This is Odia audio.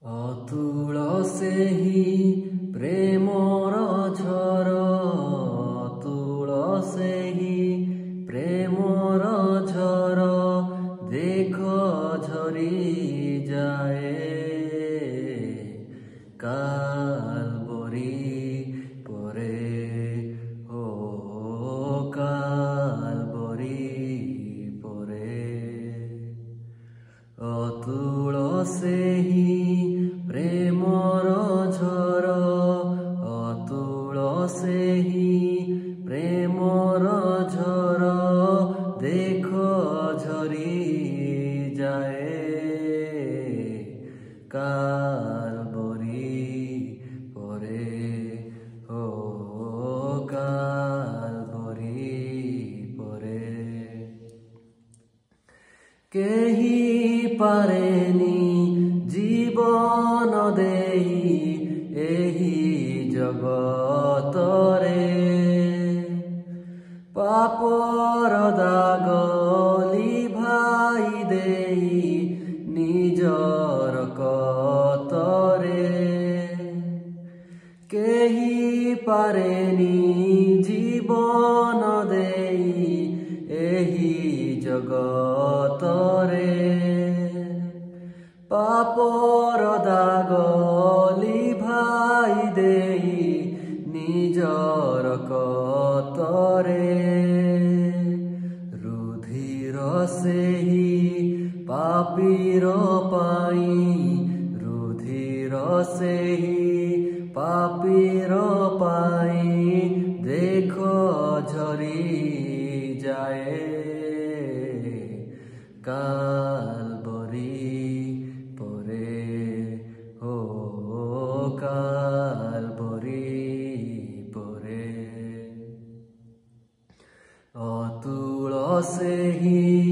ଅତୁଳ ସେହି ପ୍ରେମର ଝର, ଅତୁଳ ସେହି ପ୍ରେମର ଝର, ଦେଖ ଝରି ଯାଏ କାଲବରୀ ପରେ, ଓ କାଲବରୀ ପରେ। ଅତୁଳ ସେହି ପ୍ରେମର ଝର, ଅତୁଳ ସେହି ପ୍ରେମର ଝର, ଦେଖ ଝରି ଯାଏ କାଲବରୀ ପରେ, ଓ କାଲବରୀ ପରେ। କେହି ପାରେନି ଜୀବନ ଦେଇ ଏହି ଜଗତରେ, ପାପର ଦାଗ ଲିଭାଇ ଦେଇ ନିଜର କତରେ। କେହି ପାରେନି ଜୀବନ ଦେଇ ଏହି ଜଗତରେ, ପାପର ଦାଗ ଲିଭାଇ ଦେଇ ନିଜର କତରେ। ରୁଧିର ସେହି ପାପୀର ପାଇଁ, ରୁଧିର ସେହି ପାପୀର ପାଇଁ, ଦେଖ ଝରି ଯାଏ କାଲବରୀ ପରେ, ଓ କାଲବରୀ ପରେ। ଅତୁଳ ସେହି